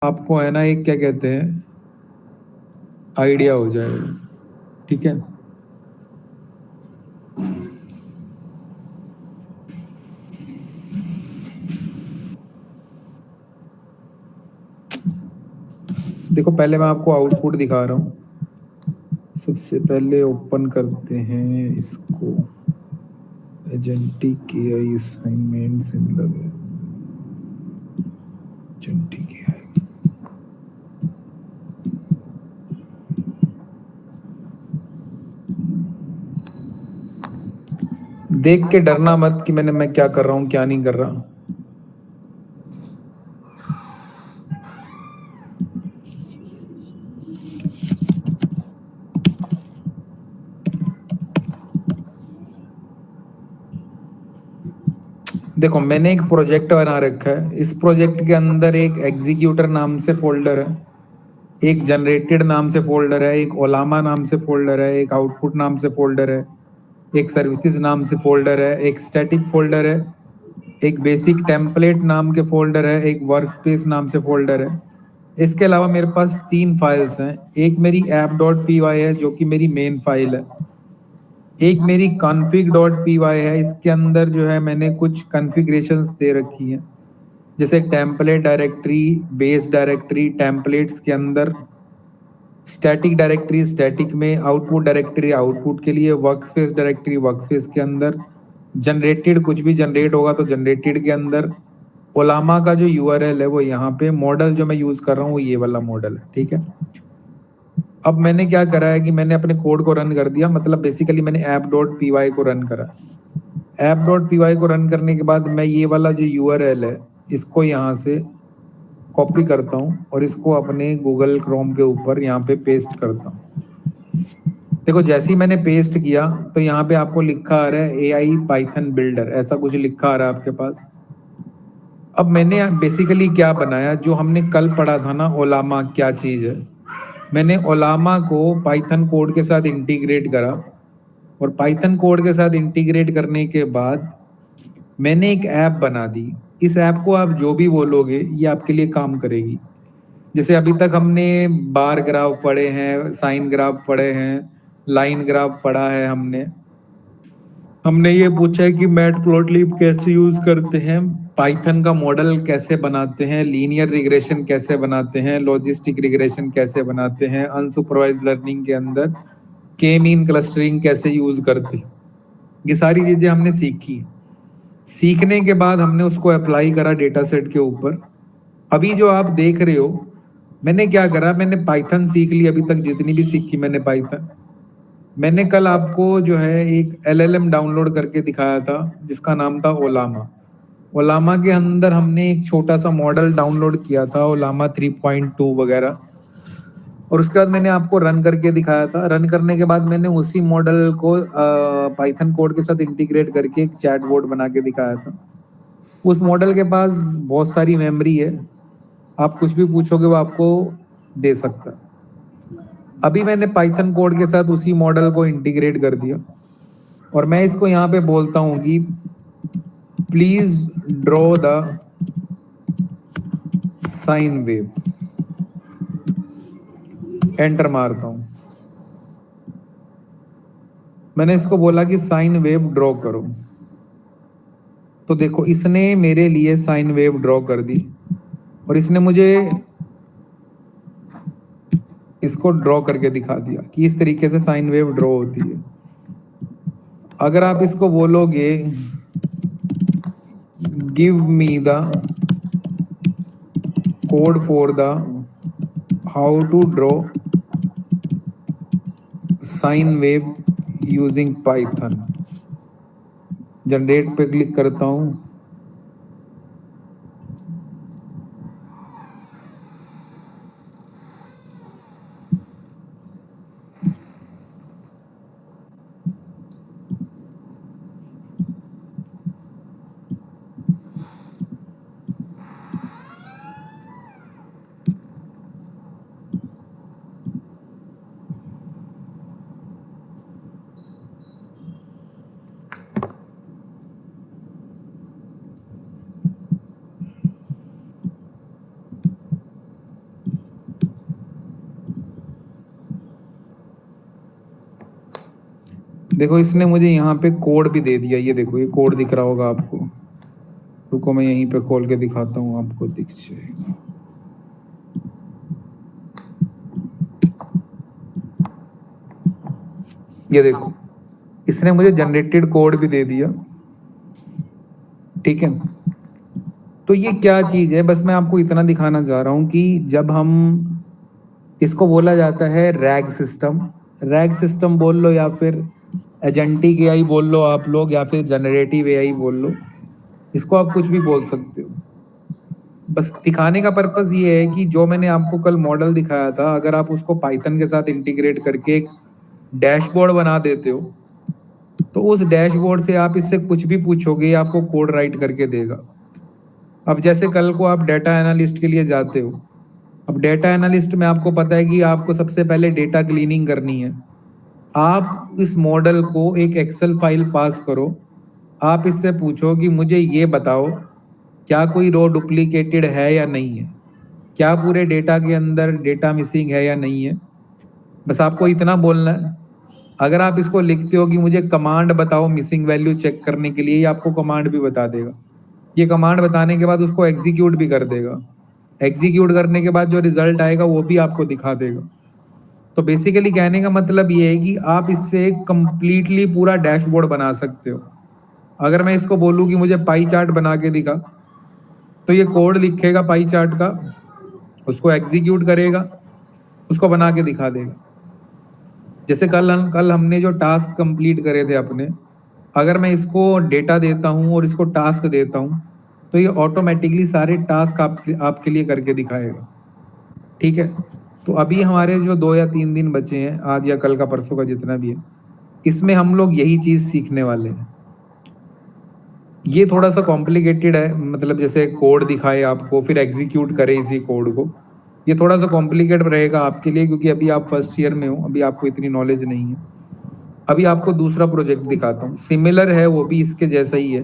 आपको है ना एक क्या कहते हैं आइडिया हो जाएगा। ठीक है, देखो पहले मैं आपको आउटपुट दिखा रहा हूँ। सबसे पहले ओपन करते हैं इसको, agentic AI assignment similar agentic AI. देख के डरना मत कि मैं क्या कर रहा हूँ क्या नहीं कर रहा। देखो मैंने एक प्रोजेक्ट बना रखा है। इस प्रोजेक्ट के अंदर एक एग्जीक्यूटर नाम से फोल्डर है, एक जनरेटेड नाम से फोल्डर है, एक ओलामा नाम से फोल्डर है, एक आउटपुट नाम से फोल्डर है, एक सर्विसेज नाम से फोल्डर है, एक स्टैटिक फोल्डर है, एक बेसिक टेम्पलेट नाम के फोल्डर है, एक वर्कस्पेस नाम से फोल्डर है। इसके अलावा मेरे पास 3 फाइल्स हैं। एक मेरी app.py है जो कि मेरी मेन फाइल है, एक मेरी config.py है। इसके अंदर जो है मैंने कुछ कॉन्फ़िगरेशंस दे रखी हैं, जैसे template directory, base directory, templates के अंदर स्टैटिक डायरेक्टरी, स्टैटिक में आउटपुट डायरेक्टरी, आउटपुट के लिए वर्कस्पेस डायरेक्टरी, वर्कस्पेस के अंदर जनरेटेड, कुछ भी जनरेट होगा तो जनरेटेड के अंदर। ओलामा का जो यूआरएल है वो यहाँ पे, मॉडल जो मैं यूज कर रहा हूँ वो ये वाला मॉडल है। ठीक है, अब मैंने क्या करा है कि मैंने अपने कोड को रन कर दिया, मतलब बेसिकली मैंने app.py को रन करा। app.py को रन करने के बाद मैं ये वाला जो यूआरएल है इसको यहाँ से कॉपी करता हूँ और इसको अपने गूगल क्रोम के ऊपर यहाँ पे पेस्ट करता हूँ। देखो जैसे ही मैंने पेस्ट किया तो यहाँ पे आपको लिखा आ रहा है AI पाइथन बिल्डर, ऐसा कुछ लिखा आ रहा है आपके पास। अब मैंने बेसिकली क्या बनाया, जो हमने कल पढ़ा था ना ओलामा क्या चीज़ है, मैंने ओलामा को पाइथन कोड के साथ इंटीग्रेट करा। और पाइथन कोड के साथ इंटीग्रेट करने के बाद मैंने एक ऐप बना दी। इस ऐप को आप जो भी बोलोगे ये आपके लिए काम करेगी। जैसे अभी तक हमने बार ग्राफ पढ़े हैं, साइन ग्राफ पढ़े हैं, लाइन ग्राफ पढ़ा है, हमने हमने ये पूछा है कि मैटप्लॉटलिब कैसे यूज करते हैं, पाइथन का मॉडल कैसे बनाते हैं, लीनियर रिग्रेशन कैसे बनाते हैं, लॉजिस्टिक रिग्रेशन कैसे बनाते हैं, अनसुपरवाइज्ड लर्निंग के अंदर के मीन क्लस्टरिंग कैसे यूज करते हैं। ये सारी चीजें हमने सीखी। सीखने के बाद हमने उसको अप्लाई करा डेटा सेट के ऊपर। अभी जो आप देख रहे हो, मैंने क्या करा, मैंने पाइथन सीख ली, अभी तक जितनी भी सीखी मैंने पाइथन। मैंने कल आपको जो है एक LLM डाउनलोड करके दिखाया था जिसका नाम था ओलामा। ओलामा के अंदर हमने एक छोटा सा मॉडल डाउनलोड किया था, ओलामा 3.2 वगैरह। और उसके बाद मैंने आपको रन करके दिखाया था। रन करने के बाद मैंने उसी मॉडल को पाइथन कोड के साथ इंटीग्रेट करके एक चैटबॉट बना के दिखाया था। उस मॉडल के पास बहुत सारी मेमोरी है, आप कुछ भी पूछोगे वो आपको दे सकता है। अभी मैंने पाइथन कोड के साथ उसी मॉडल को इंटीग्रेट कर दिया और मैं इसको यहाँ पे बोलता हूँ कि please draw the sine wave. Enter मारता हूँ। मैंने इसको बोला कि साइन वेव ड्रॉ करो, तो देखो इसने मेरे लिए साइन वेव ड्रॉ कर दी और इसने मुझे इसको ड्रॉ करके दिखा दिया कि इस तरीके से साइन वेव ड्रॉ होती है। अगर आप इसको बोलोगे give me the code for the how to draw sine wave using Python, generate पे क्लिक करता हूं। देखो इसने मुझे यहाँ पे कोड भी दे दिया, ये देखो ये कोड दिख रहा होगा आपको। रुको मैं यहीं पे खोल के दिखाता हूँ आपको, दिख जाएगा। ये देखो इसने मुझे जनरेटेड कोड भी दे दिया, ठीक है। तो ये क्या चीज़ है, बस मैं आपको इतना दिखाना चाह रहा हूँ कि जब हम इसको बोला जाता है रैग सिस्टम बोल लो या फिर एजेंटिक एआई बोल लो आप लोग, या फिर जनरेटिव एआई बोल लो, इसको आप कुछ भी बोल सकते हो। बस दिखाने का पर्पस ये है कि जो मैंने आपको कल मॉडल दिखाया था, अगर आप उसको पाइथन के साथ इंटीग्रेट करके एक डैशबोर्ड बना देते हो, तो उस डैशबोर्ड से आप इससे कुछ भी पूछोगे ये आपको कोड राइट करके देगा। अब जैसे कल को आप डेटा एनालिस्ट के लिए जाते हो, अब डेटा एनालिस्ट में आपको पता है कि आपको सबसे पहले डेटा क्लीनिंग करनी है। आप इस मॉडल को एक एक्सेल फाइल पास करो, आप इससे पूछो कि मुझे ये बताओ क्या कोई रो डुप्लीकेटेड है या नहीं है, क्या पूरे डेटा के अंदर डेटा मिसिंग है या नहीं है। बस आपको इतना बोलना है। अगर आप इसको लिखते हो कि मुझे कमांड बताओ मिसिंग वैल्यू चेक करने के लिए, ये आपको कमांड भी बता देगा। ये कमांड बताने के बाद उसको एग्जीक्यूट भी कर देगा। एग्जीक्यूट करने के बाद जो रिजल्ट आएगा वो भी आपको दिखा देगा। तो बेसिकली कहने का मतलब ये है कि आप इससे कंप्लीटली पूरा डैशबोर्ड बना सकते हो। अगर मैं इसको बोलूँ कि मुझे पाई चार्ट बना के दिखा, तो ये कोड लिखेगा पाई चार्ट का, उसको एग्जीक्यूट करेगा, उसको बना के दिखा देगा। जैसे कल हमने जो टास्क कंप्लीट करे थे अपने, अगर मैं इसको डेटा देता हूँ और इसको टास्क देता हूँ, तो ये ऑटोमेटिकली सारे टास्क आपके लिए करके दिखाएगा, ठीक है। तो अभी हमारे जो 2 या 3 दिन बचे हैं, आज या कल का परसों का जितना भी है, इसमें हम लोग यही चीज़ सीखने वाले हैं। ये थोड़ा सा कॉम्प्लिकेटेड है, मतलब जैसे कोड दिखाए आपको फिर एग्जीक्यूट करे इसी कोड को, ये थोड़ा सा कॉम्प्लिकेटेड रहेगा आपके लिए, क्योंकि अभी आप फर्स्ट ईयर में हो, अभी आपको इतनी नॉलेज नहीं है। अभी आपको दूसरा प्रोजेक्ट दिखाता हूँ, सिमिलर है, वो भी इसके जैसा ही है।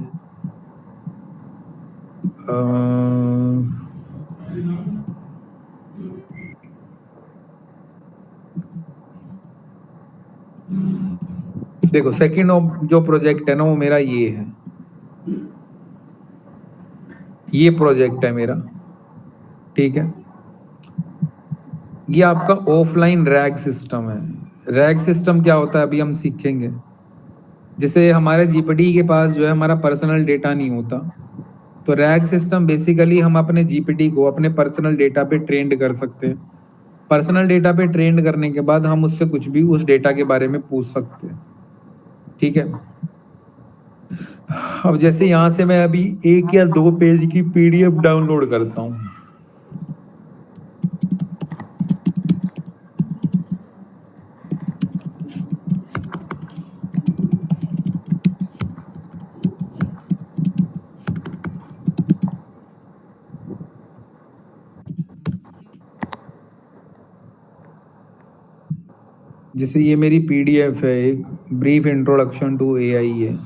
देखो सेकंड जो प्रोजेक्ट है ना, वो मेरा ये है, ये प्रोजेक्ट है मेरा, ठीक है। ये आपका ऑफलाइन रैग सिस्टम है। रैग सिस्टम क्या होता है अभी हम सीखेंगे। जैसे हमारे जीपीटी के पास जो है हमारा पर्सनल डेटा नहीं होता, तो रैग सिस्टम बेसिकली हम अपने जीपीटी को अपने पर्सनल डेटा पे ट्रेंड कर सकते हैं। पर्सनल डेटा पे ट्रेंड करने के बाद हम उससे कुछ भी उस डेटा के बारे में पूछ सकते हैं, ठीक है। अब जैसे यहाँ से मैं अभी 1 या 2 पेज की पीडीएफ डाउनलोड करता हूँ। जैसे ये मेरी पीडीएफ है, एक ब्रीफ इंट्रोडक्शन टू एआई है।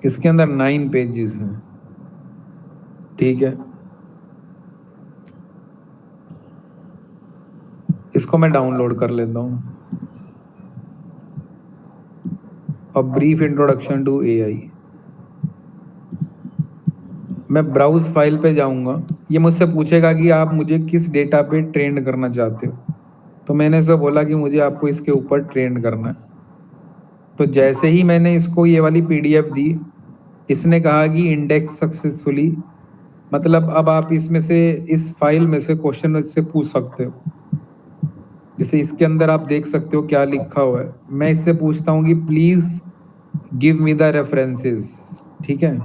इसके अंदर 9 पेजेस हैं, ठीक है। इसको मैं डाउनलोड कर लेता हूँ। अब ब्रीफ इंट्रोडक्शन टू एआई, मैं ब्राउज फाइल पे जाऊंगा। ये मुझसे पूछेगा कि आप मुझे किस डेटा पे ट्रेंड करना चाहते हो, तो मैंने इसे बोला कि मुझे आपको इसके ऊपर ट्रेंड करना है। तो जैसे ही मैंने इसको ये वाली पीडीएफ दी, इसने कहा कि इंडेक्स सक्सेसफुली, मतलब अब आप इसमें से इस फाइल में से क्वेश्चन इससे पूछ सकते हो। जैसे इसके अंदर आप देख सकते हो क्या लिखा हुआ है। मैं इससे पूछता हूँ कि please give me the references, ठीक है।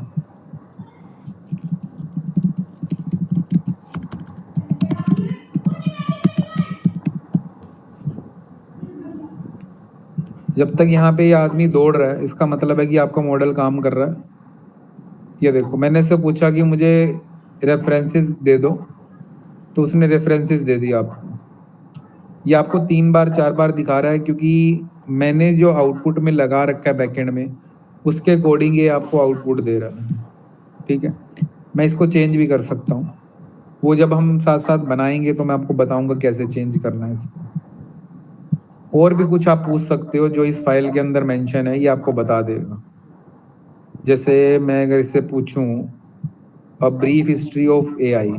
जब तक यहाँ पे ये आदमी दौड़ रहा है, इसका मतलब है कि आपका मॉडल काम कर रहा है। ये देखो मैंने इससे पूछा कि मुझे रेफरेंसेस दे दो, तो उसने रेफरेंसेस दे दिया आपको। ये आपको 3 बार 4 बार दिखा रहा है, क्योंकि मैंने जो आउटपुट में लगा रखा है बैकएंड में, उसके अकॉर्डिंग ये आपको आउटपुट दे रहा है, ठीक है। मैं इसको चेंज भी कर सकता हूँ, वो जब हम साथ साथ बनाएंगे तो मैं आपको बताऊंगा कैसे चेंज करना है इसको। और भी कुछ आप पूछ सकते हो जो इस फाइल के अंदर मेंशन है, ये आपको बता देगा। जैसे मैं अगर इससे पूछूं a brief history of AI,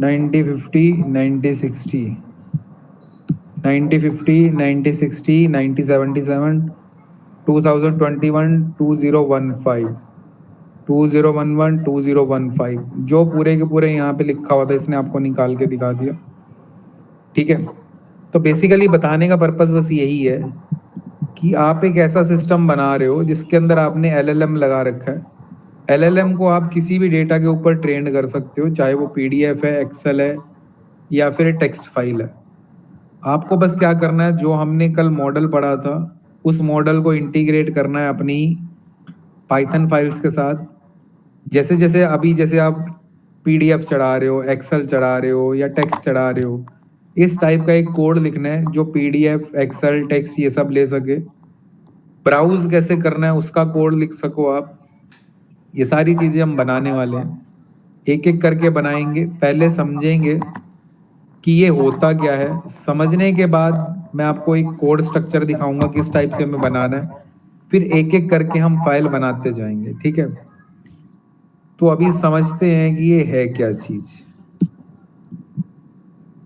9050 9060 9050 9060 9077 2021 2015 2011 2015 जो पूरे के पूरे यहाँ पे लिखा हुआ था इसने आपको निकाल के दिखा दिया। ठीक है, तो बेसिकली बताने का पर्पस बस यही है कि आप एक ऐसा सिस्टम बना रहे हो जिसके अंदर आपने एलएलएम लगा रखा है। एलएलएम को आप किसी भी डेटा के ऊपर ट्रेन कर सकते हो, चाहे वो पीडीएफ है, एक्सेल है या फिर टेक्स्ट फाइल है। आपको बस क्या करना है, जो हमने कल मॉडल पढ़ा था उस मॉडल को इंटीग्रेट करना है अपनी पाइथन फाइल्स के साथ। जैसे जैसे अभी जैसे आप पीडीएफ चढ़ा रहे हो, एक्सेल चढ़ा रहे हो या टेक्स्ट चढ़ा रहे हो, इस टाइप का एक कोड लिखना है जो पीडीएफ, एक्सेल, टेक्स्ट ये सब ले सके। ब्राउज कैसे करना है उसका कोड लिख सको आप। ये सारी चीजें हम बनाने वाले हैं, एक एक करके बनाएंगे। पहले समझेंगे कि ये होता क्या है, समझने के बाद मैं आपको एक कोड स्ट्रक्चर दिखाऊंगा किस टाइप से हमें बनाना है, फिर एक एक करके हम फाइल बनाते जाएंगे। ठीक है, तो अभी समझते हैं कि ये है क्या चीज।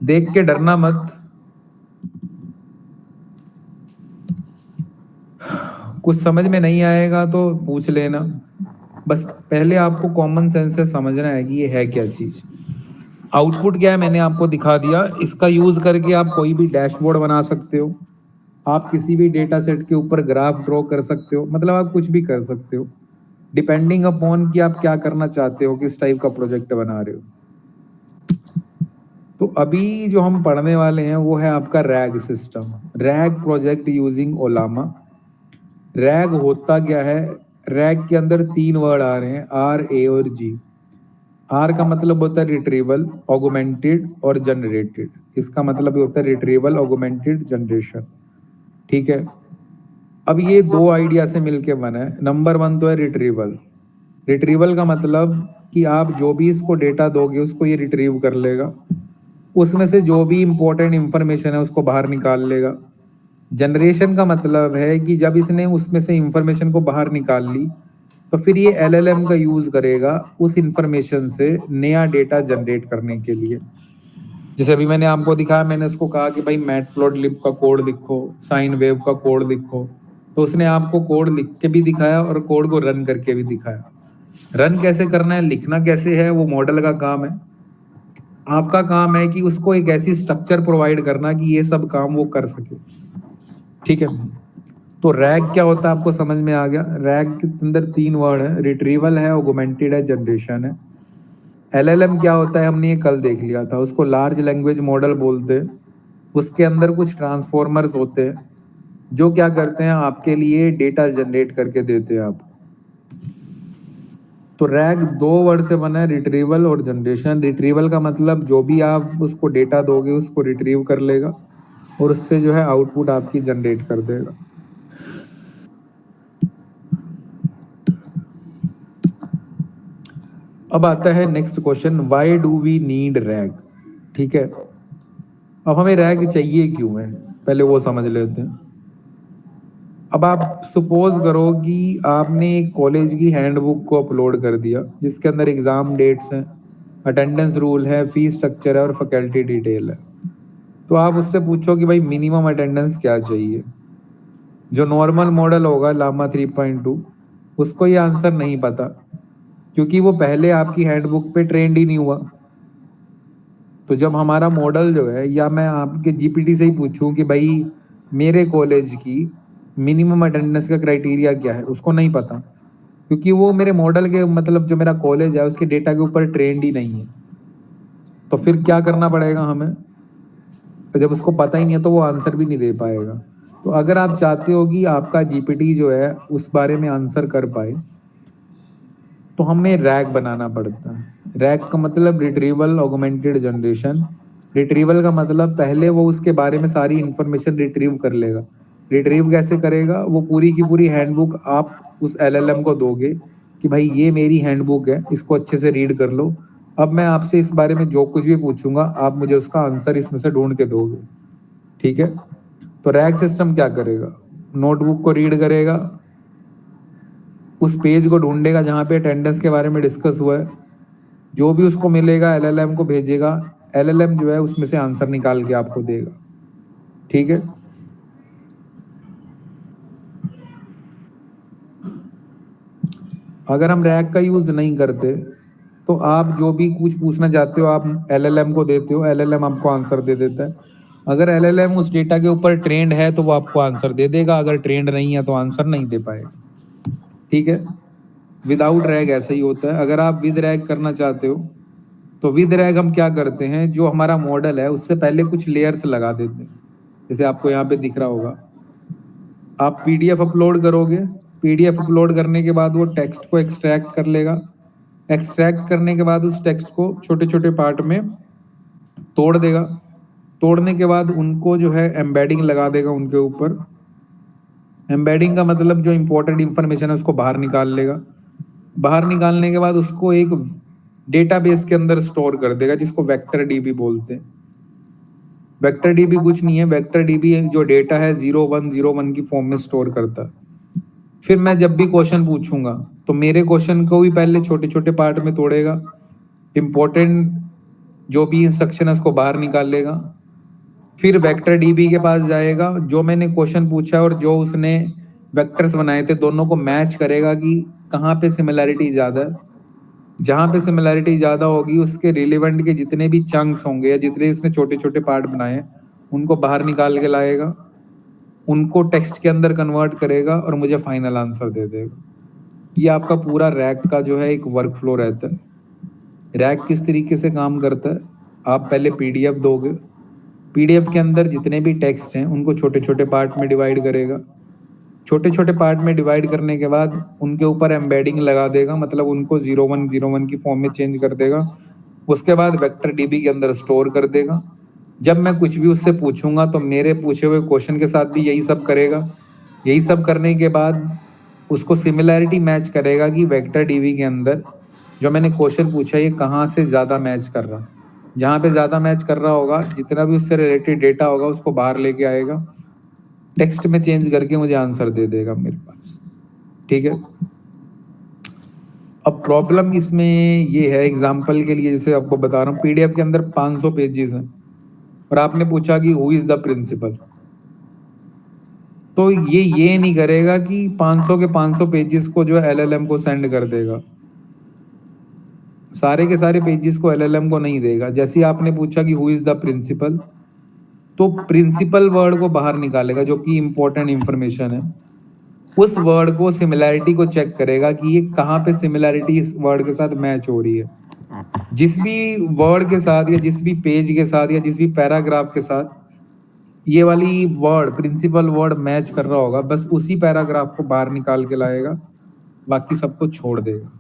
देख के डरना मत, कुछ समझ में नहीं आएगा तो पूछ लेना। बस पहले आपको कॉमन सेंस से समझना है कि ये है क्या चीज। आउटपुट क्या है मैंने आपको दिखा दिया, इसका यूज करके आप कोई भी डैशबोर्ड बना सकते हो, आप किसी भी डेटा सेट के ऊपर ग्राफ ड्रॉ कर सकते हो, मतलब आप कुछ भी कर सकते हो डिपेंडिंग अपॉन कि आप क्या करना चाहते हो, किस टाइप का प्रोजेक्ट बना रहे हो। तो अभी जो हम पढ़ने वाले हैं वो है आपका RAG system, RAG project using Ollama. RAG होता क्या है, रैग के अंदर तीन वर्ड आ रहे हैं, आर, ए और जी। आर का मतलब होता है रिट्रीवल, ऑगमेंटेड और जनरेटेड। इसका मतलब होता है रिट्रीवल, ऑगमेंटेड, जनरेशन। ठीक है, अब ये दो आइडिया से मिलके बना है। नंबर वन तो है रिट्रीवल। रिट्रीवल का मतलब कि आप जो भी इसको डेटा दोगे उसको ये रिट्रीव कर लेगा, उसमें से जो भी इंपॉर्टेंट इंफॉर्मेशन है उसको बाहर निकाल लेगा। जनरेशन का मतलब है कि जब इसने उसमें से इंफॉर्मेशन को बाहर निकाल ली तो फिर ये एलएलएम का यूज करेगा उस इंफॉर्मेशन से नया डेटा जनरेट करने के लिए। जैसे अभी मैंने आपको दिखाया, मैंने उसको कहा कि भाई मैटप्लॉटलिब का कोड लिखो, साइन वेव का कोड लिखो, तो उसने आपको कोड लिख के भी दिखाया और कोड को रन करके भी दिखाया। रन कैसे करना है, लिखना कैसे है, वो मॉडल का काम है। आपका काम है कि उसको एक ऐसी स्ट्रक्चर प्रोवाइड करना कि ये सब काम वो कर सके। ठीक है, तो रैग क्या होता है आपको समझ में आ गया। रैग के अंदर तीन वर्ड है, रिट्रीवल है, ऑगमेंटेड है, जनरेशन है। एलएलएम क्या होता है हमने ये कल देख लिया था, उसको लार्ज लैंग्वेज मॉडल बोलते हैं। उसके अंदर कुछ ट्रांसफॉर्मर्स होते हैं जो क्या करते हैं, आपके लिए डेटा जनरेट करके देते हैं आपको। तो रैग दो वर्ड से बना है, रिट्रीवल और जनरेशन। रिट्रीवल का मतलब जो भी आप उसको डेटा दोगे उसको रिट्रीव कर लेगा और उससे जो है आउटपुट आपकी जनरेट कर देगा। अब आता है next question, why do we need RAG. ठीक है, अब हमें रैग चाहिए क्यों है, पहले वो समझ लेते हैं। अब आप सपोज करो कि आपने एक कॉलेज की हैंडबुक को अपलोड कर दिया जिसके अंदर एग्जाम डेट्स हैं, अटेंडेंस रूल है, फीस स्ट्रक्चर है और फैकल्टी डिटेल है। तो आप उससे पूछो कि भाई मिनिमम अटेंडेंस क्या चाहिए। जो नॉर्मल मॉडल होगा लामा 3.2 उसको ये आंसर नहीं पता, क्योंकि वो पहले आपकी हैंडबुक पे ट्रेंड ही नहीं हुआ। तो जब हमारा मॉडल जो है, या मैं आपके जीपीटी से ही पूछूं कि भाई मेरे कॉलेज की मिनिमम अटेंडेंस का क्राइटेरिया क्या है, उसको नहीं पता, क्योंकि वो मेरे मॉडल के मतलब जो मेरा कॉलेज है उसके डेटा के ऊपर ट्रेंड ही नहीं है। तो फिर क्या करना पड़ेगा हमें, जब उसको पता ही नहीं है तो वो आंसर भी नहीं दे पाएगा। तो अगर आप चाहते हो कि आपका जीपीटी जो है उस बारे में आंसर कर पाए, तो हमें रैग बनाना पड़ता है। रैग का मतलब रिट्रीवल ऑगमेंटेड जनरेशन। रिट्रीवल का मतलब पहले वो उसके बारे में सारी इंफॉर्मेशन रिट्रीव कर लेगा। रिट्रीव कैसे करेगा? वो पूरी की पूरी हैंडबुक आप उस एलएलएम को दोगे कि भाई ये मेरी हैंडबुक है, इसको अच्छे से रीड कर लो। अब मैं आपसे इस बारे में जो कुछ भी पूछूंगा, आप मुझे उसका आंसर इसमें से ढूंढ के दोगे। ठीक है? तो रैग सिस्टम क्या करेगा? नोटबुक को रीड करेगा, उस पेज को ढूंढेगा जहाँ पे अटेंडेंस के बारे में डिस्कस हुआ है, जो भी उसको मिलेगा एलएलएम को भेजेगा। एलएलएम जो है उसमें से आंसर निकाल के आपको देगा। ठीक है? अगर हम रैग का यूज नहीं करते तो आप जो भी कुछ पूछना चाहते हो आप एलएलएम को देते हो, एलएलएम आपको आंसर दे देता है। अगर एलएलएम उस डेटा के ऊपर ट्रेंड है तो वो आपको आंसर दे देगा, अगर ट्रेंड नहीं है तो आंसर नहीं दे पाएगा। ठीक है? विदाउट रैग ऐसा ही होता है। अगर आप विद रैग करना चाहते हो तो विद रैग हम क्या करते हैं, जो हमारा मॉडल है उससे पहले कुछ लेयर्स लगा देते हैं। जैसे आपको यहाँ पे दिख रहा होगा, आप पीडीएफ अपलोड करोगे, पीडीएफ अपलोड करने के बाद वो टेक्स्ट को एक्सट्रैक्ट कर लेगा। एक्सट्रैक्ट करने के बाद उस टेक्स्ट को छोटे छोटे पार्ट में तोड़ देगा। तोड़ने के बाद उनको जो है एम्बेडिंग लगा देगा उनके ऊपर। एम्बेडिंग का मतलब जो इंपॉर्टेंट इंफॉर्मेशन है उसको बाहर निकाल लेगा। बाहर निकालने के बाद उसको एक डेटाबेस के अंदर स्टोर कर देगा, जिसको वेक्टर डीबी बोलते हैं। वेक्टर डीबी कुछ नहीं है, वेक्टर डीबी जो डेटा है 0101 की फॉर्म में स्टोर करता है। फिर मैं जब भी क्वेश्चन पूछूंगा तो मेरे क्वेश्चन को भी पहले छोटे छोटे पार्ट में तोड़ेगा, इंपॉर्टेंट जो भी इंस्ट्रक्शन है उसको बाहर निकाल लेगा। फिर वेक्टर डीबी के पास जाएगा, जो मैंने क्वेश्चन पूछा और जो उसने वेक्टर्स बनाए थे दोनों को मैच करेगा कि कहाँ पे सिमिलैरिटी ज़्यादा है। जहाँ पे सिमिलैरिटी ज़्यादा होगी उसके रिलेवेंट के जितने भी चंक्स होंगे या जितने उसने छोटे छोटे पार्ट बनाए हैं उनको बाहर निकाल के लाएगा, उनको टेक्स्ट के अंदर कन्वर्ट करेगा और मुझे फाइनल आंसर दे देगा। ये आपका पूरा रैग का जो है एक वर्क फ्लो रहता है। रैग किस तरीके से काम करता है? आप पहले पीडीएफ दोगे, पीडीएफ के अंदर जितने भी टेक्स्ट हैं उनको छोटे छोटे पार्ट में डिवाइड करेगा। छोटे छोटे पार्ट में डिवाइड करने के बाद उनके ऊपर एम्बेडिंग लगा देगा, मतलब उनको 0101 की फॉर्म में चेंज कर देगा। उसके बाद वेक्टर डीबी के अंदर स्टोर कर देगा। जब मैं कुछ भी उससे पूछूंगा तो मेरे पूछे हुए क्वेश्चन के साथ भी यही सब करेगा। यही सब करने के बाद उसको सिमिलैरिटी मैच करेगा कि वेक्टर डीबी के अंदर जो मैंने क्वेश्चन पूछा ये कहाँ से ज़्यादा मैच कर रहा। जहाँ पे ज़्यादा मैच कर रहा होगा, जितना भी उससे रिलेटेड डेटा होगा उसको बाहर लेके आएगा, टेक्स्ट में चेंज करके मुझे आंसर दे देगा मेरे पास। ठीक है? अब प्रॉब्लम इसमें ये है, एग्जाम्पल के लिए जैसे आपको बता रहा हूँ, पीडीएफ के अंदर 500 पेजेस हैं और आपने पूछा कि हु इज द प्रिंसिपल, तो ये नहीं करेगा कि 500 के 500 पेजेस को जो है एलएलएम को सेंड कर देगा। सारे के सारे पेजेस को एलएलएम को नहीं देगा। जैसे ही आपने पूछा कि हु इज द प्रिंसिपल, तो प्रिंसिपल वर्ड को बाहर निकालेगा जो कि इंपॉर्टेंट इंफॉर्मेशन है। उस वर्ड को सिमिलैरिटी को चेक करेगा कि ये कहाँ पे सिमिलैरिटी इस वर्ड के साथ मैच हो रही है। जिस भी वर्ड के साथ या जिस भी पेज के साथ या जिस भी पैराग्राफ के साथ ये वाली वर्ड प्रिंसिपल वर्ड मैच कर रहा होगा, बस उसी पैराग्राफ को बाहर निकाल के लाएगा, बाकी सबको छोड़ देगा।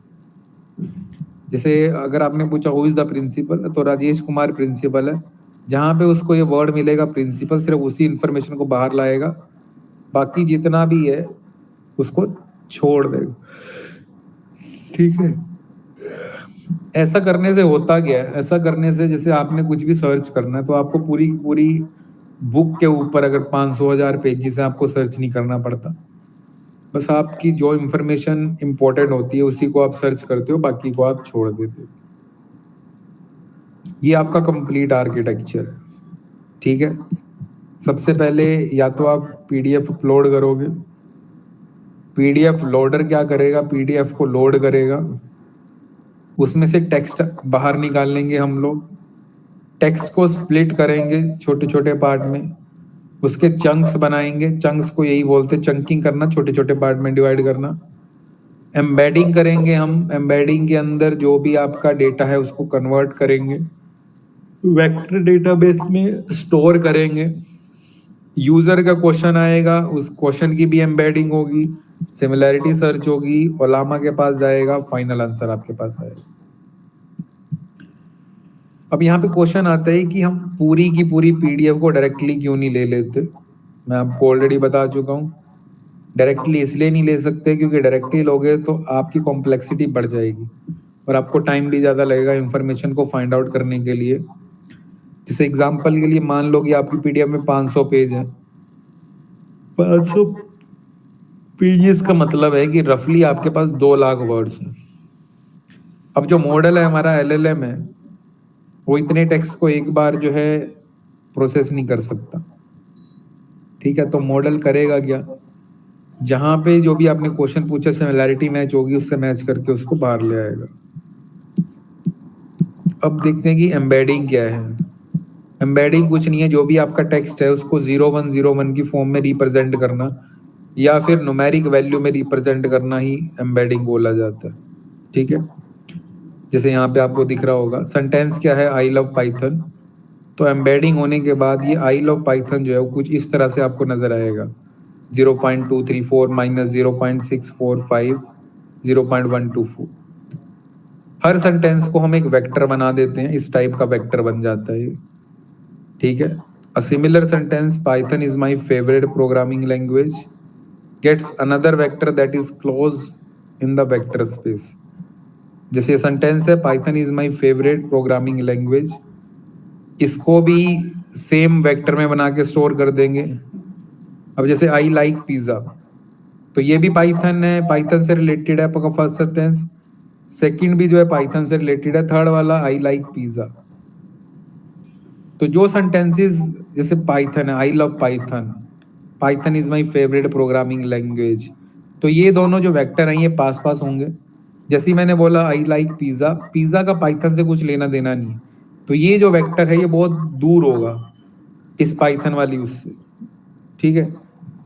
जैसे अगर आपने पूछा हु इज द प्रिंसिपल, तो राजेश कुमार प्रिंसिपल है, जहाँ पे उसको ये वर्ड मिलेगा प्रिंसिपल, सिर्फ उसी इंफॉर्मेशन को बाहर लाएगा, बाकी जितना भी है उसको छोड़ देगा। ठीक है? ऐसा करने से होता क्या है? ऐसा करने से जैसे आपने कुछ भी सर्च करना है तो आपको पूरी पूरी बुक के ऊपर अगर 500,000 पेजेस है आपको सर्च नहीं करना पड़ता। बस आपकी जो इंफॉर्मेशन इंपॉर्टेंट होती है उसी को आप सर्च करते हो, बाकी को आप छोड़ देते हो। ये आपका कंप्लीट आर्किटेक्चर है। ठीक है? सबसे पहले या तो आप पीडीएफ अपलोड करोगे, पीडीएफ लोडर क्या करेगा, पीडीएफ को लोड करेगा, उसमें से टेक्स्ट बाहर निकाल लेंगे हम लोग, टेक्स्ट को स्प्लिट करेंगे छोटे छोटे पार्ट में, उसके चंक्स बनाएंगे, चंक्स को यही बोलते हैं चंकिंग करना, छोटे छोटे पार्ट में डिवाइड करना। एम्बेडिंग करेंगे हम, एम्बेडिंग के अंदर जो भी आपका डेटा है उसको कन्वर्ट करेंगे। वेक्टर डेटाबेस में स्टोर करेंगे, यूजर का क्वेश्चन आएगा, उस क्वेश्चन की भी एम्बेडिंग होगी, सिमिलैरिटी सर्च होगी, ओलामा के पास जाएगा, फाइनल आंसर आपके पास आएगा। अब यहाँ पे क्वेश्चन आता है कि हम पूरी की पूरी पीडीएफ को डायरेक्टली क्यों नहीं ले लेते। मैं आपको ऑलरेडी बता चुका हूँ, डायरेक्टली इसलिए नहीं ले सकते क्योंकि डायरेक्टली लोगे तो आपकी कॉम्प्लेक्सिटी बढ़ जाएगी और आपको टाइम भी ज़्यादा लगेगा इंफॉर्मेशन को फाइंड आउट करने के लिए। जैसे एग्जांपल के लिए मान लो कि आपकी पीडीएफ में 500 पेज है, 500 पेजेस का मतलब है कि रफली आपके पास 2 लाख वर्ड्स हैं। अब जो मॉडल है हमारा एलएलएम है, वो इतने टेक्स्ट को एक बार जो है प्रोसेस नहीं कर सकता। ठीक है, तो मॉडल करेगा क्या, जहां पे जो भी आपने क्वेश्चन पूछा सिमिलैरिटी मैच होगी उससे मैच करके उसको बाहर ले आएगा। अब देखते हैं कि एम्बेडिंग क्या है। एम्बेडिंग कुछ नहीं है, जो भी आपका टेक्स्ट है उसको 0101 की फॉर्म में रिप्रेजेंट करना या फिर न्यूमेरिक वैल्यू में रिप्रेजेंट करना ही एम्बेडिंग बोला जाता है। ठीक है, जैसे यहाँ पे आपको दिख रहा होगा सेंटेंस क्या है, आई लव पाइथन। तो एम्बेडिंग होने के बाद ये आई लव पाइथन जो है वो कुछ इस तरह से आपको नजर आएगा, 0.234 माइनस 0.645 0.124। हर सेंटेंस को हम एक वेक्टर बना देते हैं, इस टाइप का वेक्टर बन जाता है। ठीक है, a similar sentence Python is my favourite programming language gets another vector that is close in the vector space. जैसे सेंटेंस है Python is my favourite programming language, इसको भी सेम वेक्टर में बना के स्टोर कर देंगे। अब जैसे आई लाइक पिज्जा, तो ये भी पाइथन है, पाइथन से रिलेटेड है आपका फर्स्ट सेंटेंस। सेकंड भी जो है पाइथन से रिलेटेड है, थर्ड वाला आई लाइक पिज्जा। तो जो सेंटेंसेस जैसे पाइथन है, I love Python, Python is my favourite programming language, तो ये दोनों जो वेक्टर हैं ये पास पास होंगे। जैसे ही मैंने बोला आई लाइक पिज्जा, पिज्जा का पाइथन से कुछ लेना देना नहीं, तो ये जो वेक्टर है ये बहुत दूर होगा इस पाइथन वाली उससे। ठीक है,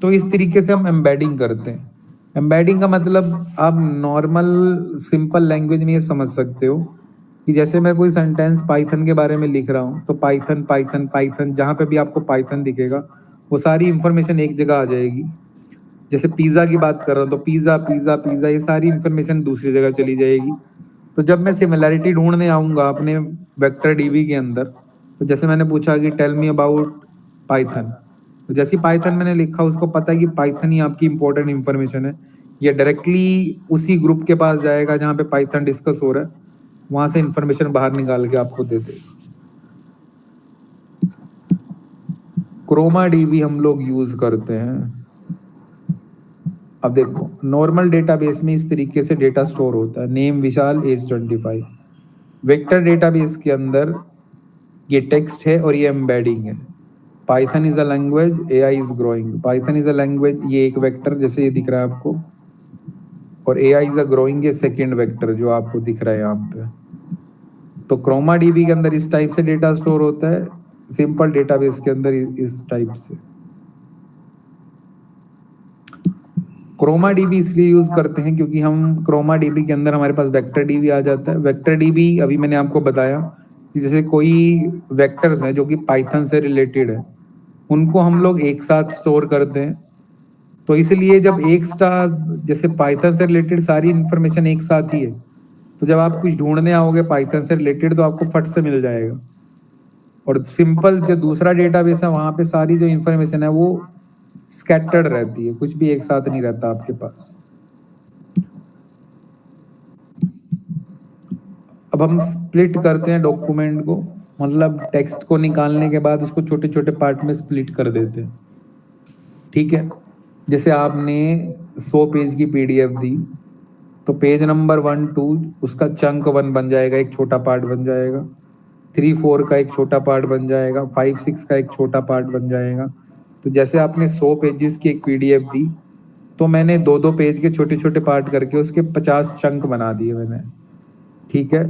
तो इस तरीके से हम एम्बेडिंग करते हैं। एम्बेडिंग का मतलब आप नॉर्मल सिंपल लैंग्वेज में ये समझ सकते हो कि जैसे मैं कोई सेंटेंस पाइथन के बारे में लिख रहा हूँ तो पाइथन पाइथन पाइथन, जहाँ पे भी आपको पाइथन दिखेगा वो सारी इंफॉर्मेशन एक जगह आ जाएगी। जैसे पिज़्ज़ा की बात कर रहा हूँ तो पिज़्ज़ा पिज़्ज़ा पिज़्ज़ा ये सारी इंफॉर्मेशन दूसरी जगह चली जाएगी। तो जब मैं सिमिलैरिटी ढूंढने आऊँगा अपने वेक्टर डीबी के अंदर, तो जैसे मैंने पूछा कि टेल मी अबाउट पाइथन, तो जैसे पाइथन मैंने लिखा उसको पता है कि पाइथन ही आपकी इंपॉर्टेंट इंफॉर्मेशन है, ये डायरेक्टली उसी ग्रुप के पास जाएगा जहाँ पे पाइथन डिस्कस हो रहा है, वहां से इंफॉर्मेशन बाहर निकाल के आपको दे देगा। क्रोमा डीबी हम लोग यूज करते हैं। अब देखो नॉर्मल डेटाबेस में इस तरीके से डेटा स्टोर होता है, नेम विशाल एज 25। वेक्टर डेटाबेस के अंदर ये टेक्स्ट है और ये एम्बेडिंग है। Python is a language, AI is growing. Python is a language, ये एक वेक्टर जैसे ये दिख रहा है आपको, और एआई इज अ ग्रोइंग ये सेकेंड वेक्टर जो आपको दिख रहा है यहाँ पे। तो क्रोमा डीबी के अंदर इस टाइप से डेटा स्टोर होता है, सिंपल डेटाबेस के अंदर इस टाइप से। क्रोमा डीबी इसलिए यूज करते हैं क्योंकि हम क्रोमा डीबी के अंदर हमारे पास वेक्टर डीबी आ जाता है। वेक्टर डीबी अभी मैंने आपको बताया कि जैसे कोई वेक्टर्स हैं जो कि पाइथन से रिलेटेड है, उनको हम लोग एक साथ स्टोर करते हैं। तो इसलिए जब एक साथ जैसे पाइथन से रिलेटेड सारी इंफॉर्मेशन एक साथ ही है, तो जब आप कुछ ढूंढने आओगे पाइथन से रिलेटेड तो आपको फट से मिल जाएगा। और सिंपल जो दूसरा डेटाबेस है वहां पे सारी जो इंफॉर्मेशन है वो स्कैटर्ड रहती है, कुछ भी एक साथ नहीं रहता आपके पास। अब हम स्प्लिट करते हैं डॉक्यूमेंट को, मतलब टेक्स्ट को निकालने के बाद उसको छोटे छोटे पार्ट में स्प्लिट कर देते हैं। ठीक है, जैसे आपने 100 पेज की पीडीएफ दी, तो पेज नंबर 1 2 उसका चंक 1 बन जाएगा, एक छोटा पार्ट बन जाएगा। 3 4 का एक छोटा पार्ट बन जाएगा, 5 6 का एक छोटा पार्ट बन जाएगा। तो जैसे आपने 100 पेजेस की एक पीडीएफ दी, तो मैंने 2 2 पेज के छोटे छोटे पार्ट करके उसके 50 चंक बना दिए मैंने। ठीक है,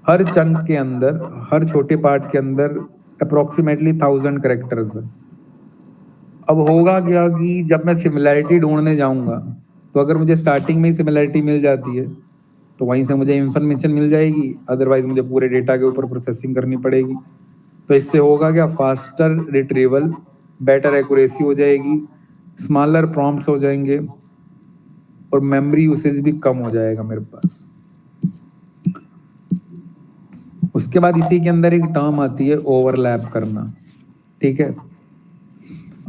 हर चंक के अंदर, हर छोटे पार्ट के अंदर अप्रोक्सीमेटली 1000 कैरेक्टर्स है। अब होगा क्या कि जब मैं सिमिलैरिटी ढूंढने जाऊंगा, तो अगर मुझे स्टार्टिंग में ही सिमिलैरिटी मिल जाती है तो वहीं से मुझे इंफॉर्मेशन मिल जाएगी, अदरवाइज मुझे पूरे डेटा के ऊपर प्रोसेसिंग करनी पड़ेगी। तो इससे होगा क्या, फास्टर रिट्रीवल, बेटर एक्यूरेसी हो जाएगी, स्मॉलर प्रॉम्प्ट्स हो जाएंगे और मेमोरी यूसेज भी कम हो जाएगा मेरे पास। उसके बाद इसी के अंदर एक टर्म आती है ओवरलैप करना, ठीक है।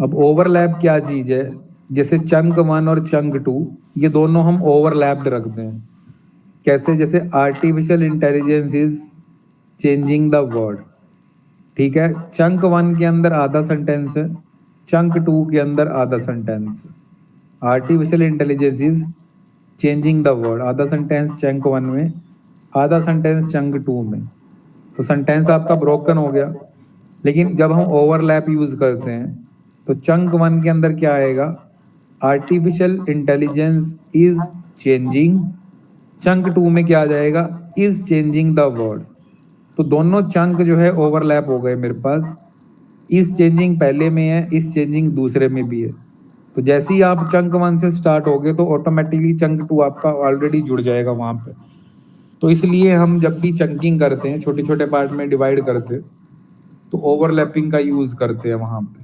अब ओवरलैप क्या चीज है, जैसे चंक 1 और चंक 2 ये दोनों हम ओवरलैप्ड रखते हैं। कैसे, जैसे artificial intelligence is changing the word, ठीक है। चंक 1 के अंदर आधा सेंटेंस है, चंक 2 के अंदर आधा सेंटेंस है। Artificial intelligence is changing the word, आधा सेंटेंस चंक 1 में, आधा सेंटेंस चंक 2 में। तो सेंटेंस आपका ब्रोकन हो गया। लेकिन जब हम ओवरलैप यूज करते हैं तो चंक 1 के अंदर क्या आएगा, artificial intelligence is changing, chunk 2 में क्या आ जाएगा, इज चेंजिंग द वर्ड। तो दोनों चंक जो है ओवरलैप हो गए मेरे पास। इस चेंजिंग पहले में है, इस चेंजिंग दूसरे में भी है। तो जैसे ही आप चंक 1 से स्टार्ट हो गए तो ऑटोमेटिकली चंक 2 आपका ऑलरेडी जुड़ जाएगा वहां पे। तो इसलिए हम जब भी चंकिंग करते हैं, छोटे छोटे पार्ट में डिवाइड करते हैं, तो ओवरलैपिंग का यूज करते हैं वहां पे।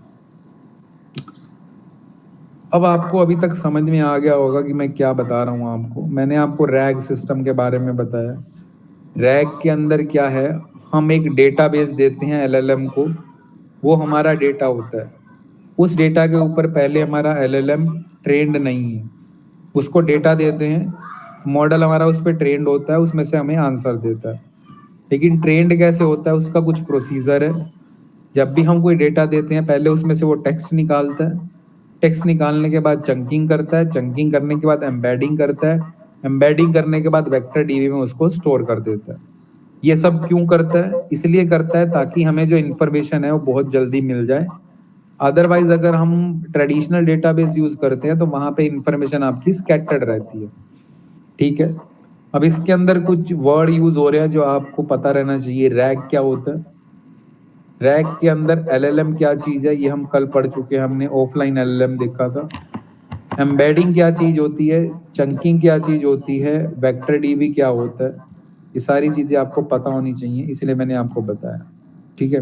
अब आपको अभी तक समझ में आ गया होगा कि मैं क्या बता रहा हूँ आपको। मैंने आपको रैग सिस्टम के बारे में बताया। रैग के अंदर क्या है, हम एक डेटाबेस देते हैं एलएलएम को, वो हमारा डेटा होता है। उस डेटा के ऊपर पहले हमारा एलएलएम ट्रेंड नहीं है, उसको डेटा देते हैं, मॉडल हमारा उस पर ट्रेंड होता है, उसमें से हमें आंसर देता है। लेकिन ट्रेंड कैसे होता है, उसका कुछ प्रोसीजर है। जब भी हम कोई डेटा देते हैं पहले उसमें से वो टेक्स्ट निकालता है, टेक्स्ट निकालने के बाद चंकिंग करता है, चंकिंग करने के बाद एम्बेडिंग करता है, एम्बेडिंग करने के बाद वेक्टर डीबी में उसको स्टोर कर देता है। ये सब क्यों करता है, इसलिए करता है ताकि हमें जो इन्फॉर्मेशन है वो बहुत जल्दी मिल जाए। अदरवाइज अगर हम ट्रेडिशनल डेटाबेस यूज करते हैं तो वहां पे इंफॉर्मेशन आपकी स्कैटर्ड रहती है, ठीक है। अब इसके अंदर कुछ वर्ड यूज हो रहे हैं जो आपको पता रहना चाहिए। रैग क्या होता है, रैग के अंदर एलएलएम क्या चीज है, ये हम कल पढ़ चुके हैं, हमने ऑफलाइन एलएलएम देखा था। एम्बेडिंग क्या चीज होती है, चंकिंग क्या चीज होती है, वेक्टर डीबी क्या होता है, ये सारी चीजें आपको पता होनी चाहिए, इसलिए मैंने आपको बताया, ठीक है।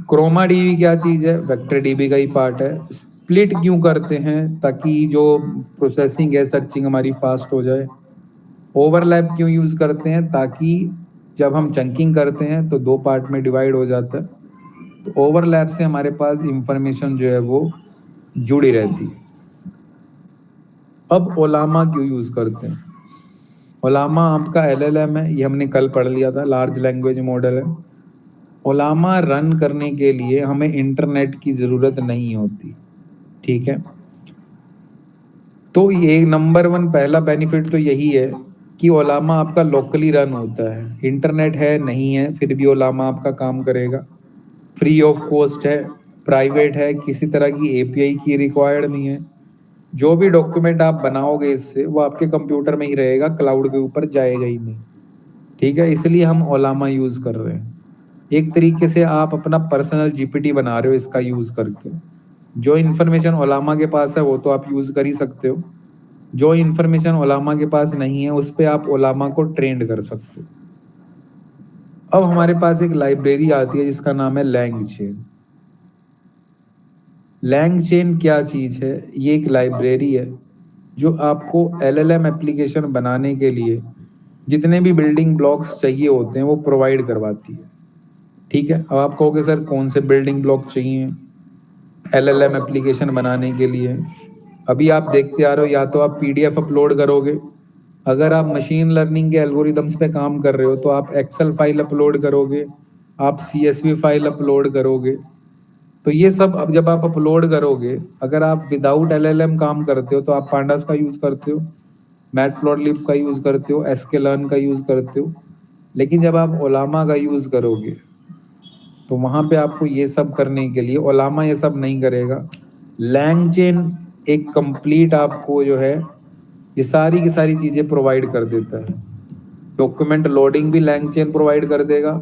क्रोमा डीबी क्या चीज है, वेक्टर डीबी का ही पार्ट है। स्प्लिट क्यों करते हैं, ताकि जो प्रोसेसिंग है, सर्चिंग हमारी फास्ट हो जाए। ओवरलैप क्यों यूज करते हैं, ताकि जब हम चंकिंग करते हैं तो दो पार्ट में डिवाइड हो जाता है, तो ओवरलैप से हमारे पास इंफॉर्मेशन जो है वो जुड़ी रहती है। अब ओलामा क्यों यूज करते हैं, ओलामा आपका एलएलएम है, ये हमने कल पढ़ लिया था, लार्ज लैंग्वेज मॉडल है। ओलामा रन करने के लिए हमें इंटरनेट की जरूरत नहीं होती, ठीक है। तो ये नंबर 1 पहला बेनिफिट तो यही है कि ओलामा आपका लोकली रन होता है। इंटरनेट है नहीं है फिर भी ओलामा आपका काम करेगा, फ्री ऑफ कॉस्ट है, प्राइवेट है, किसी तरह की एपीआई की रिक्वायर्ड नहीं है। जो भी डॉक्यूमेंट आप बनाओगे इससे वो आपके कंप्यूटर में ही रहेगा, क्लाउड के ऊपर जाएगा ही नहीं, ठीक है। इसलिए हम ओलामा यूज कर रहे हैं। एक तरीके से आप अपना पर्सनल जीपीटी बना रहे हो इसका यूज करके। जो इन्फॉर्मेशन ओलामा के पास है वो तो आप यूज कर ही सकते हो, जो इन्फॉर्मेशन ओलामा के पास नहीं है उस पर आप ओलामा को ट्रेंड कर सकते हो। अब हमारे पास एक लाइब्रेरी आती है जिसका नाम है लैंगचेन। लैंगचेन क्या चीज है, ये एक लाइब्रेरी है जो आपको एलएलएम एप्लीकेशन बनाने के लिए जितने भी बिल्डिंग ब्लॉक्स चाहिए होते हैं वो प्रोवाइड करवाती है, ठीक है। अब आप कहोगे सर कौन से बिल्डिंग ब्लॉक चाहिए एलएलएम एप्लीकेशन बनाने के लिए। अभी आप देखते आ रहे हो, या तो आप पीडीएफ अपलोड करोगे, अगर आप मशीन लर्निंग के एल्गोरिदम्स पे काम कर रहे हो तो आप एक्सेल फाइल अपलोड करोगे, आप सीएसवी फाइल अपलोड करोगे। तो ये सब अब जब आप अपलोड करोगे, अगर आप विदाउट एलएलएम काम करते हो तो आप पांडास का यूज करते हो, मैटप्लॉटलिब का यूज करते हो, एस्केलर्न का यूज करते हो। लेकिन जब आप ओलामा का यूज करोगे तो वहां पे आपको ये सब करने के लिए ओलामा ये सब नहीं करेगा। लैंगचेन एक कंप्लीट आपको जो है ये सारी की सारी चीजें प्रोवाइड कर देता है। डॉक्यूमेंट लोडिंग भी लैंगचेन प्रोवाइड कर देगा,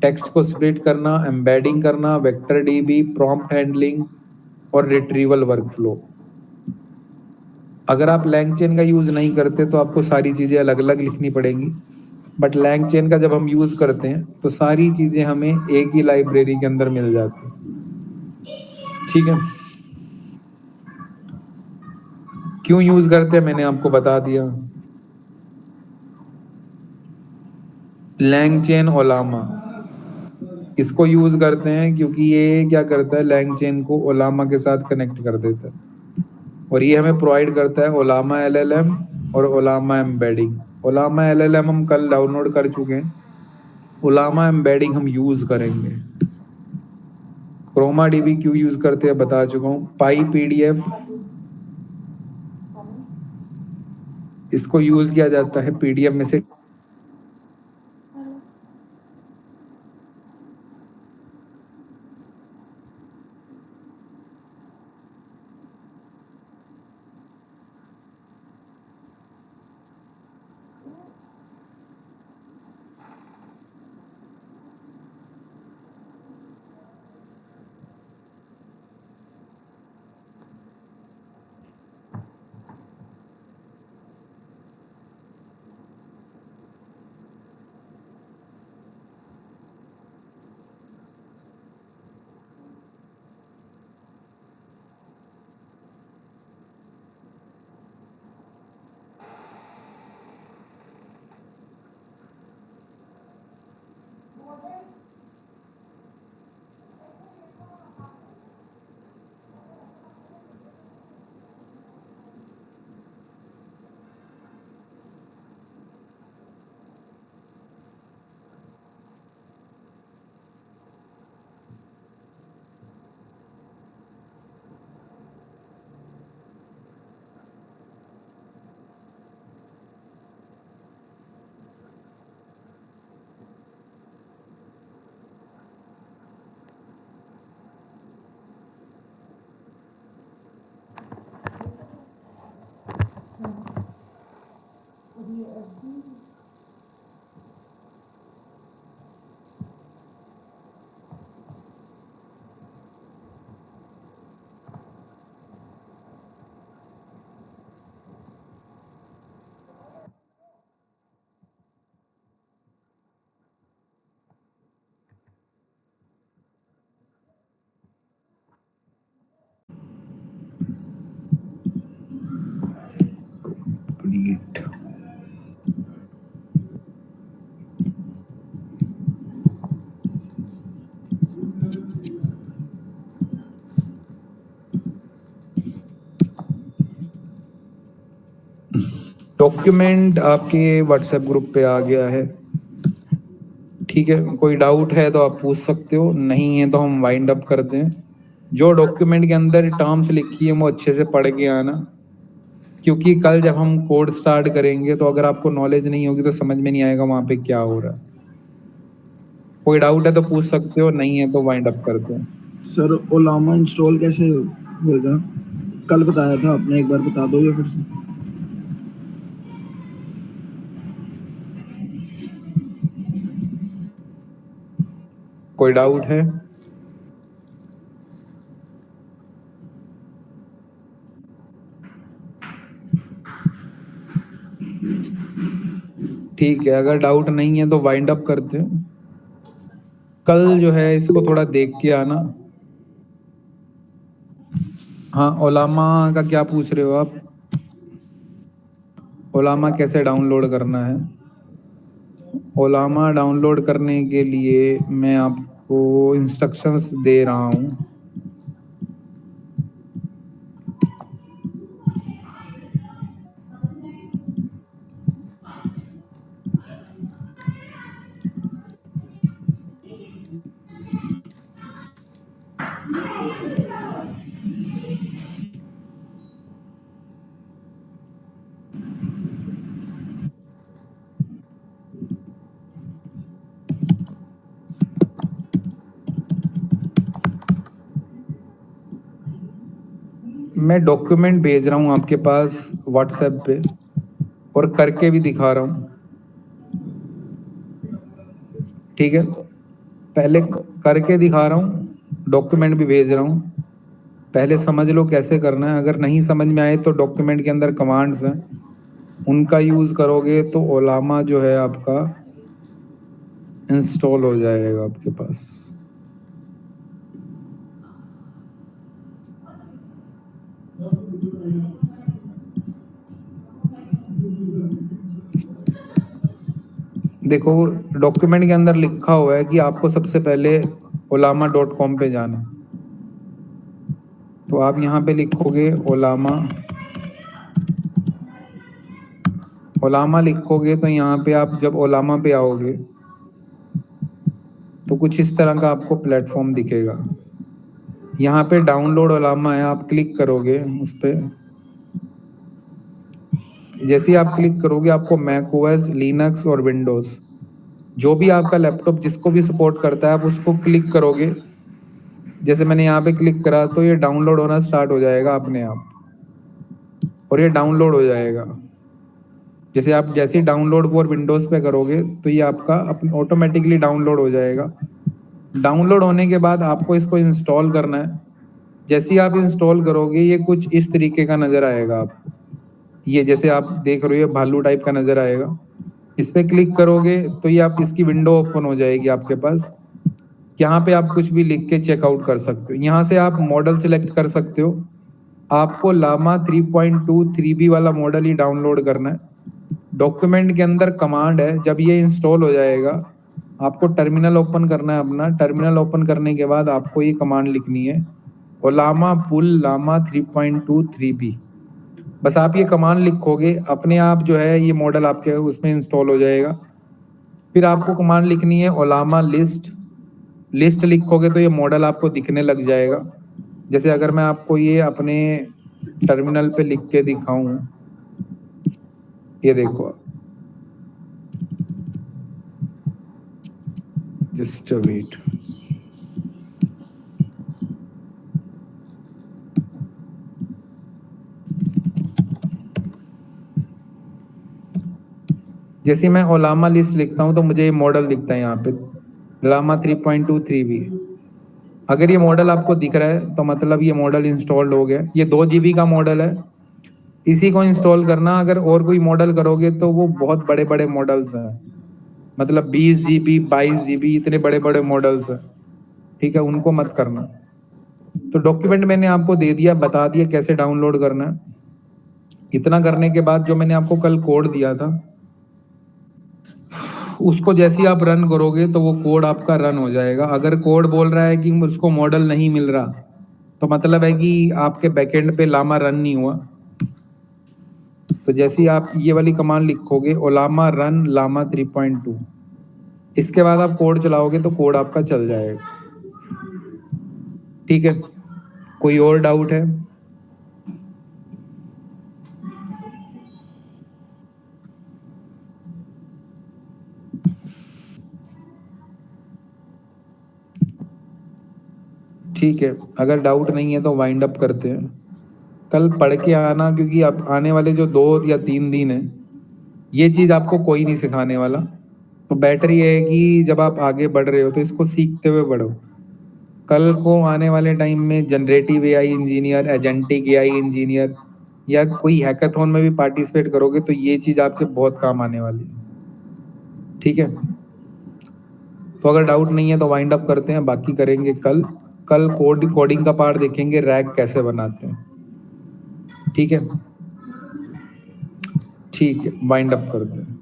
टेक्स्ट को स्प्लिट करना, एम्बेडिंग करना, वेक्टर डीबी, प्रॉम्प्ट हैंडलिंग और रिट्रीवल वर्कफ्लो। अगर आप LangChain का यूज़ नहीं करते तो आपको सारी चीज़ें अलग अलग लिखनी पड़ेंगी, बट LangChain का जब हम यूज़ करते हैं तो सारी चीज़ें हमें एक ही लाइब्रेरी के अंदर मिल जाती हैं। ठीक है, क्यों यूज़ करते हैं मैंने आपको बता दिया। LangChain ओलामा इसको यूज़ करते हैं क्योंकि ये क्या करता है, LangChain को ओलामा के साथ कनेक्ट कर देता है, और ये हमें प्रोवाइड करता है ओलामा LLM और ओलामा एम्बेडिंग। ओलामा LLM हम कल डाउनलोड कर चुके हैं, ओलामा एम्बेडिंग हम यूज़ करेंगे। क्रोमा DB क्यों यूज़ करते हैं बता चुका हूँ। पाई PDF इसको यूज़ किया जाता है PDF में से कंप्लीट। डॉक्यूमेंट आपके व्हाट्सएप ग्रुप पे आ गया है। ठीक है, कोई डाउट है तो आप पूछ सकते हो, नहीं है तो हम वाइंड अप करते हैं। जो डॉक्यूमेंट के अंदर टर्म्स लिखी है वो अच्छे से पढ़ के आना, क्योंकि कल जब हम कोड स्टार्ट करेंगे तो अगर आपको नॉलेज नहीं होगी तो समझ में नहीं आएगा वहां पे क्या हो रहा है। कोई डाउट है तो पूछ सकते हो, नहीं है तो वाइंड अप करते हैं। सर ओलामा इंस्टॉल कैसे होगा? कल बताया था आपने, एक बार बता दोगे फिर से? कोई डाउट है? ठीक है, अगर डाउट नहीं है तो वाइंड अप करते हैं। कल जो है इसको थोड़ा देख के आना। हाँ, ओलामा का क्या पूछ रहे हो आप? ओलामा कैसे डाउनलोड करना है? ओलामा डाउनलोड करने के लिए मैं आपको इंस्ट्रक्शंस दे रहा हूँ। मैं डॉक्यूमेंट भेज रहा हूँ आपके पास व्हाट्सएप पे, और करके भी दिखा रहा हूँ। ठीक है, पहले करके दिखा रहा हूँ, डॉक्यूमेंट भी भेज रहा हूँ। पहले समझ लो कैसे करना है। अगर नहीं समझ में आए तो डॉक्यूमेंट के अंदर कमांड्स हैं, उनका यूज़ करोगे तो ओलामा जो है आपका इंस्टॉल हो जाएगा आपके पास। देखो डॉक्यूमेंट के अंदर लिखा हुआ है कि आपको सबसे पहले olama.com पे जाना है। तो आप यहाँ पे लिखोगे ओलामा लिखोगे तो यहाँ पे आप जब ओलामा पे आओगे तो कुछ इस तरह का आपको प्लेटफॉर्म दिखेगा। यहाँ पे डाउनलोड ओलामा है, आप क्लिक करोगे उस पर। जैसे ही आप क्लिक करोगे आपको मैक ओएस, लिनक्स और विंडोज़ जो भी आपका लैपटॉप जिसको भी सपोर्ट करता है आप उसको क्लिक करोगे। जैसे मैंने यहाँ पे क्लिक करा तो ये डाउनलोड होना स्टार्ट हो जाएगा अपने आप, और ये डाउनलोड हो जाएगा। जैसे ही डाउनलोड फॉर विंडोज़ पे करोगे तो ये आपका अपने ऑटोमेटिकली डाउनलोड हो जाएगा। डाउनलोड होने के बाद आपको इसको इंस्टॉल करना है। जैसे ही आप इंस्टॉल करोगे ये कुछ इस तरीके का नज़र आएगा आपको। ये जैसे आप देख रहे हो भालू टाइप का नज़र आएगा। इस पर क्लिक करोगे तो ये आप इसकी विंडो ओपन हो जाएगी आपके पास। यहाँ पे आप कुछ भी लिख के चेकआउट कर सकते हो। यहाँ से आप मॉडल सिलेक्ट कर सकते हो। आपको लामा 3.2 3B वाला मॉडल ही डाउनलोड करना है। डॉक्यूमेंट के अंदर कमांड है, जब ये इंस्टॉल हो जाएगा आपको टर्मिनल ओपन करना है अपना। टर्मिनल ओपन करने के बाद आपको ये कमांड लिखनी है ओलामा पुल लामा 3.2 3B। बस आप ये कमांड लिखोगे अपने आप जो है ये मॉडल आपके उसमें इंस्टॉल हो जाएगा। फिर आपको कमांड लिखनी है ओलामा लिस्ट लिखोगे तो ये मॉडल आपको दिखने लग जाएगा। जैसे अगर मैं आपको ये अपने टर्मिनल पे लिख के दिखाऊं, ये देखो, जस्ट वेट। जैसे मैं ओलामा लिस्ट लिखता हूं तो मुझे ये मॉडल दिखता है यहाँ पे लामा 3.2 3B। अगर ये मॉडल आपको दिख रहा है तो मतलब ये मॉडल इंस्टॉल्ड हो गया। ये 2 GB का मॉडल है, इसी को इंस्टॉल करना। अगर और कोई मॉडल करोगे तो वो बहुत बड़े बड़े मॉडल्स हैं, मतलब 20 GB 22 GB इतने बड़े बड़े मॉडल्स हैं, ठीक है, उनको मत करना। तो डॉक्यूमेंट मैंने आपको दे दिया, बता दिया कैसे डाउनलोड करना है। इतना करने के बाद जो मैंने आपको कल कोड दिया था उसको जैसे ही आप रन करोगे तो वो कोड आपका रन हो जाएगा। अगर कोड बोल रहा है कि उसको मॉडल नहीं मिल रहा तो मतलब है कि आपके बैकएंड पे लामा रन नहीं हुआ। तो जैसे ही आप ये वाली कमांड लिखोगे ओलामा रन लामा 3.2, इसके बाद आप कोड चलाओगे तो कोड आपका चल जाएगा। ठीक है, कोई और डाउट है? ठीक है, अगर डाउट नहीं है तो वाइंड अप करते हैं। कल पढ़ के आना, क्योंकि अब आने वाले जो 2 या 3 दिन है ये चीज़ आपको कोई नहीं सिखाने वाला। तो बेटर ये है कि जब आप आगे बढ़ रहे हो तो इसको सीखते हुए बढ़ो। कल को आने वाले टाइम में generative AI engineer, agentic AI engineer या कोई हैकाथॉन में भी पार्टिसिपेट करोगे तो ये चीज़ आपके बहुत काम आने वाली है। ठीक है, तो अगर डाउट नहीं है तो वाइंड अप करते हैं, बाकी करेंगे कल। कल कोडिंग का पार्ट देखेंगे, रैग कैसे बनाते हैं। ठीक है, ठीक है, वाइंड अप करते हैं।